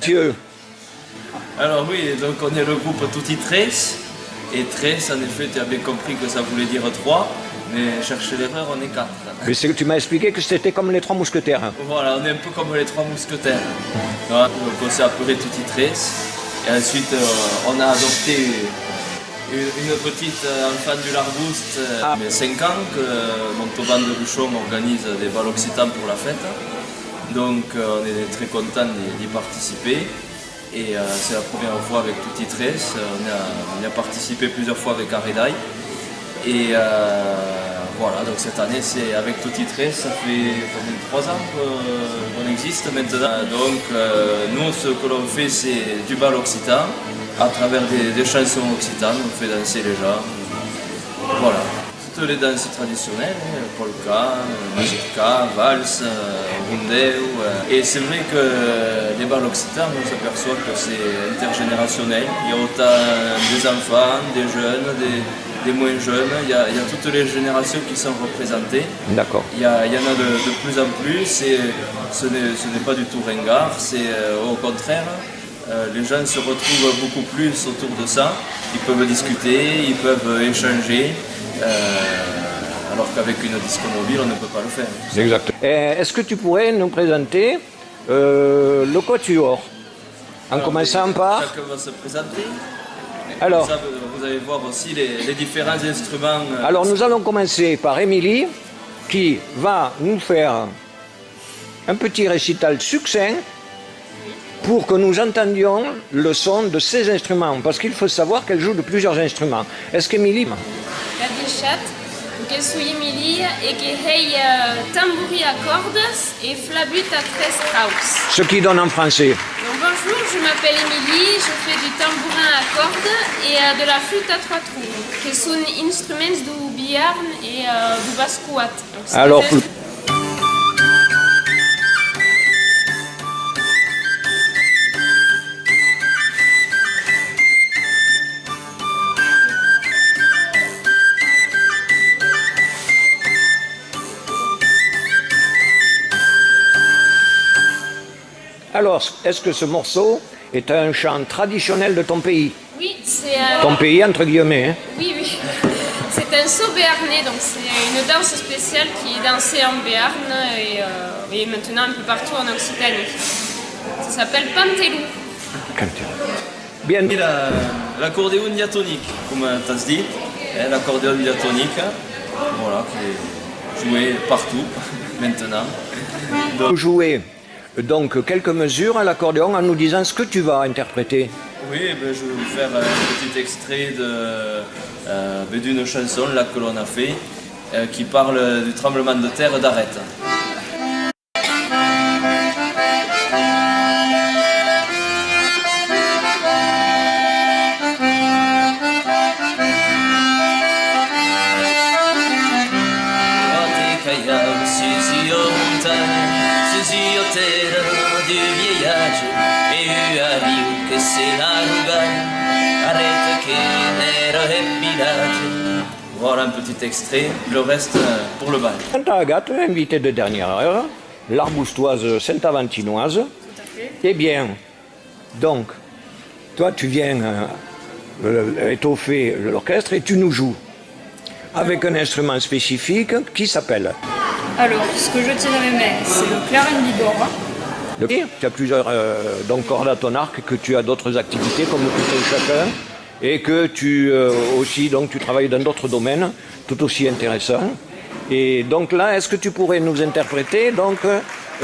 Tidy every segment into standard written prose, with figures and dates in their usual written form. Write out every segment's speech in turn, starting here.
Dieu. Alors oui, donc on est le groupe Tutti Tres. Et Tres, en effet, tu as bien compris que ça voulait dire 3. Mais chercher l'erreur, on est 4. Mais tu m'as expliqué que c'était comme les 3 mousquetaires. Voilà, on est un peu comme les 3 mousquetaires. Voilà, donc on s'est appelé Tutti Tres. Et ensuite, on a adopté une petite enfant du Larbouste, 5 ans, que Montauban de Luchon organise des bals occitans pour la fête. Donc on est très content d'y participer. Et c'est la première fois avec Tutti Tres. On y a participé plusieurs fois avec Aredai. Et voilà, donc cette année c'est avec Tutti Tres, ça fait 3 ans qu'on existe maintenant. Donc nous ce que l'on fait c'est du bal occitan, à travers des chansons occitanes, on fait danser les gens. Voilà, toutes les danses traditionnelles, polka, mazurka, valse, rondeu. Et c'est vrai que les bals occitans, on s'aperçoit que c'est intergénérationnel. Il y a autant des enfants, des jeunes, des moins jeunes, il y a toutes les générations qui sont représentées. D'accord. Il y en a de plus en plus, et ce n'est pas du tout ringard, c'est au contraire, les gens se retrouvent beaucoup plus autour de ça, ils peuvent discuter, ils peuvent échanger, alors qu'avec une disco mobile, on ne peut pas le faire. Exact. Est-ce que tu pourrais nous présenter le quatuor, en commençant par... Chacun va se présenter. Alors, Ça, vous allez voir aussi les différents instruments. Alors nous allons commencer par Émilie qui va nous faire un petit récital succinct pour que nous entendions le son de ces instruments, parce qu'il faut savoir qu'elle joue de plusieurs instruments. Est-ce qu'Émilie... Gadichat, que suis Émilie et que hei tambouri à cordes et flabut à tres strauss. Ce qui donne en français. Donc bonjour, je m'appelle Émilie, je fais du tambourin à cordes et de la flûte à 3 trous, qui sont instruments du biarn et du bascouat. Alors, est-ce que ce morceau est un chant traditionnel de ton pays? Oui, c'est... Ton pays, entre guillemets. Hein? Oui, oui. C'est un saut béarnais, donc c'est une danse spéciale qui est dansée en Béarn et maintenant un peu partout en Occitanie. Ça s'appelle Pantelou. Bien. Et l'accordéon diatonique, comme ça se dit, l'accordéon diatonique, voilà, qui est joué partout maintenant. Donc, jouer donc quelques mesures à l'accordéon en nous disant ce que tu vas interpréter. Oui, ben, je vais vous faire un petit extrait d'une chanson là, que l'on a fait, qui parle du tremblement de terre d'Arrête. Du vieillage et arrive que c'est la Lugane, arrête que n'est village. Voilà un petit extrait, le reste pour le bal. Quant à Agathe, invitée de dernière heure, l'arboustoise saint-aventinoise. Tout à fait. Eh bien, donc, toi tu viens étoffer l'orchestre et tu nous joues avec un instrument spécifique qui s'appelle. Alors, ce que je tiens dans mes mains, c'est le clarin d'Igor. Tu as plusieurs donc, cordes à ton arc, que tu as d'autres activités comme tout un chacun, et que tu aussi donc, tu travailles dans d'autres domaines tout aussi intéressants. Et donc là, est-ce que tu pourrais nous interpréter donc,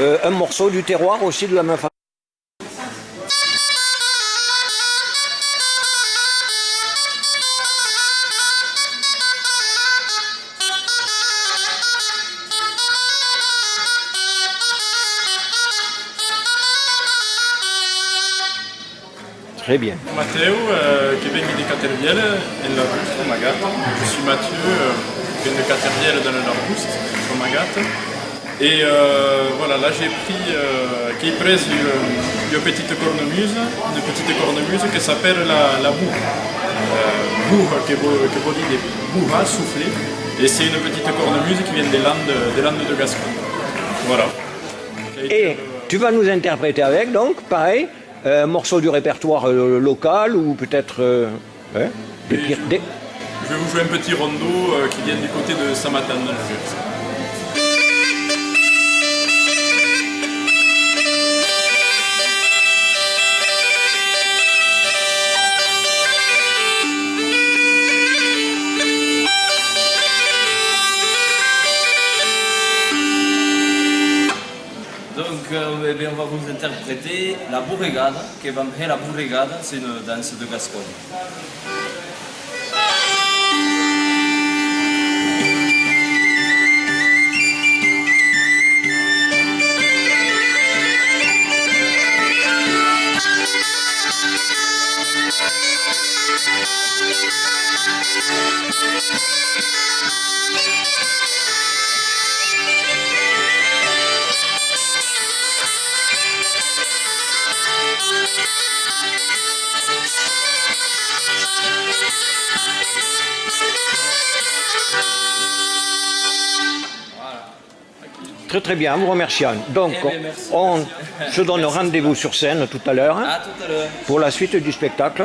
un morceau du terroir aussi de la même façon? Très bien. Matteo, che vengo di Caterbiel, in Larbust, comme Agathe. Je suis Mathieu, qui vient de Caterbiel dans le Larbust, comme Agathe. Et voilà, là j'ai pris, qui est prise une petite cornemuse qui s'appelle la boue. Boue, qui veut dire bouha, souffler. Et c'est une petite cornemuse qui vient des Landes de Gascogne. Voilà. Et Tu vas nous interpréter avec, donc, pareil, un morceau du répertoire local ou peut-être des Et pires. Des... Je vais vous jouer un petit rondo qui vient du côté de Samatan dans le Gers. On va vous interpréter la bourrégade, qui va me la bourrégade, c'est une danse de Gascogne. Très très bien, vous remercions. Donc, Eh bien, merci. on se donne rendez-vous sur scène tout à l'heure À tout à l'heure. pour la suite du spectacle.